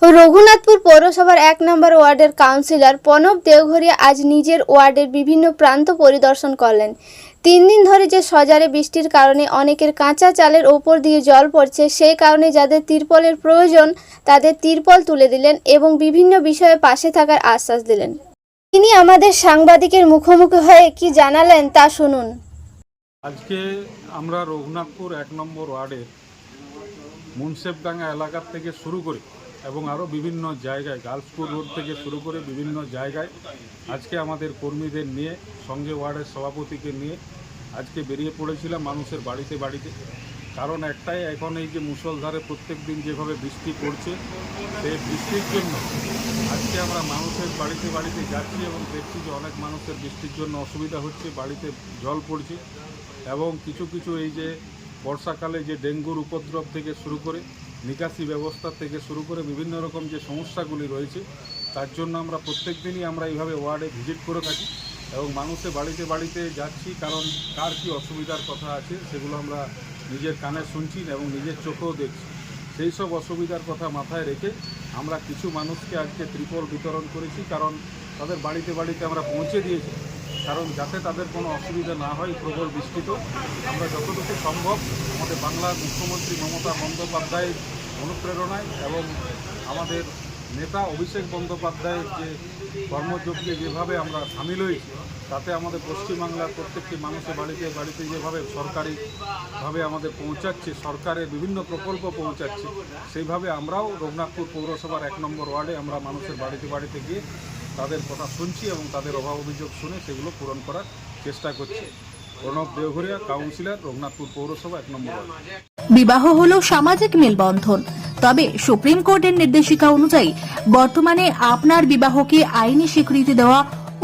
রঘুনাথপুর পৌরসভার 1 নম্বর ওয়ার্ডের কাউন্সিলর প্রণব দেওঘরিয়া আজ নিজের ওয়ার্ডের বিভিন্ন প্রান্ত পরিদর্শন করলেন। 3 দিন ধরে যে সজারে বৃষ্টির কারণে অনেকের কাঁচা চালের ওপর দিয়ে জল পড়ছে, সেই কারণে যাদের তিরপলের প্রয়োজন তাদের তিরপল তুলে দিলেন এবং বিভিন্ন বিষয়ে পাশে থাকার আশ্বাস দিলেন। তিনি আমাদের সাংবাদিকের মুখোমুখি হয়ে কি জানালেন তা শুনুন। আজকে আমরা রঘুনাথপুর 1 নম্বর ওয়ার্ডের মুন্সেফডাঙ্গা এলাকার থেকে শুরু করে এবং আরও বিভিন্ন জায়গায় গার্লসপুর রোড থেকে শুরু করে বিভিন্ন জায়গায় আজকে আমাদের কর্মীদের নিয়ে, সঙ্গে ওয়ার্ডের সভাপতিকে নিয়ে আজকে বেরিয়ে পড়েছিলাম মানুষের বাড়িতে বাড়িতে। কারণ একটাই, এখন এই যে মুষলধারে প্রত্যেক দিন যেভাবে বৃষ্টি পড়ছে, সেই বৃষ্টির জন্য আজকে আমরা মানুষের বাড়িতে বাড়িতে যাচ্ছি এবং দেখছি যে অনেক মানুষের বৃষ্টির জন্য অসুবিধা হচ্ছে, বাড়িতে জল পড়ছে এবং কিছু কিছু এই যে বর্ষাকালে যে ডেঙ্গুর উপদ্রব থেকে শুরু করে নিকাশি ব্যবস্থা থেকে শুরু করে বিভিন্ন রকম যে সমস্যাগুলি রয়েছে, তার জন্য আমরা প্রত্যেক দিনই আমরা এইভাবে ওয়ার্ডে ভিজিট করে থাকি এবং মানুষের বাড়িতে বাড়িতে যাচ্ছি। কারণ কার কী অসুবিধার কথা আছে সেগুলো আমরা নিজের কানে শুনছি এবং নিজের চোখেও দেখছি। সেই সব অসুবিধার কথা মাথায় রেখে আমরা কিছু মানুষকে আজকে ত্রিপল বিতরণ করেছি, কারণ তাদের বাড়িতে বাড়িতে আমরা পৌঁছে দিয়েছি, কারণ যাতে তাদের কোনো অসুবিধা না হয়। প্রবল বৃষ্টিতেও আমরা যতটুকু সম্ভব আমাদের বাংলার মুখ্যমন্ত্রী মমতা বন্দ্যোপাধ্যায়ের অনুপ্রেরণায় এবং আমাদের নেতা অভিষেক বন্দ্যোপাধ্যায়ের যে কর্মযজ্ঞে যেভাবে আমরা সামিল হয়েছি, তাতে আমাদের পশ্চিমবাংলার প্রত্যেকটি মানুষের বাড়িতে বাড়িতে যেভাবে সরকারিভাবে আমাদের পৌঁছাচ্ছে, সরকারের বিভিন্ন প্রকল্প পৌঁছাচ্ছে, সেইভাবে আমরাও রঘুনাথপুর পৌরসভার 1 নম্বর ওয়ার্ডে আমরা মানুষের বাড়িতে বাড়িতে গিয়ে তাদের কথা শুনছি এবং তাদের অভাব অভিযোগ শুনে সেগুলো পূরণ করার চেষ্টা করছি। প্রণব দেওঘরিয়া, কাউন্সিলর, রঘুনাথপুর পৌরসভা 1 নম্বর ওয়ার্ড। বিবাহ হলো সামাজিক মেলবন্ধন, তবে সুপ্রিম কোর্টের নির্দেশিকা অনুযায়ী বর্তমানে আপনার বিবাহকে আইনি স্বীকৃতি দেওয়া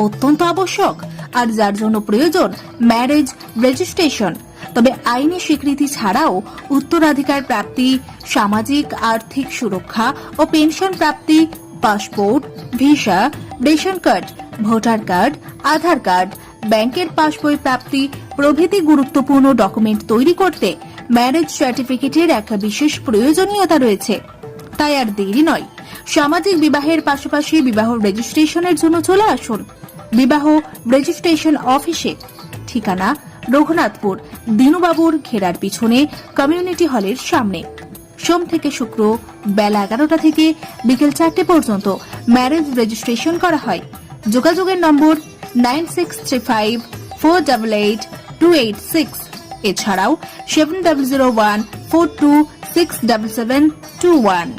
অত্যন্ত আবশ্যক, আর যার জন্য প্রয়োজন ম্যারেজ রেজিস্ট্রেশন। তবে আইনি স্বীকৃতি ছাড়াও উত্তরাধিকার প্রাপ্তি, সামাজিক আর্থিক সুরক্ষা ও পেনশন প্রাপ্তি, passport, visa, ration card, voter card, Aadhaar card, ব্যাংকের পাসবই প্রাপ্তি প্রভৃতি গুরুত্বপূর্ণ ডকুমেন্ট তৈরি করতে ম্যারেজ সার্টিফিকেটের একটা বিশেষ প্রয়োজনীয়তা রয়েছে। তাই আর দেরি নয়, সামাজিক বিবাহের পাশাপাশি বিবাহ রেজিস্ট্রেশনের জন্য চলে আসুন বিবাহ রেজিস্ট্রেশন অফিসে। ঠিকানা রঘুনাথপুর দিনুবাবুর ঘেরার পিছনে কমিউনিটি হলের সামনে। সোম থেকে শুক্র বেলা 11টা থেকে বিকেল 4টে পর্যন্ত ম্যারেজ রেজিস্ট্রেশন করা হয়। যোগাযোগের নম্বর 9635488286, এছাড়াও 700142677721।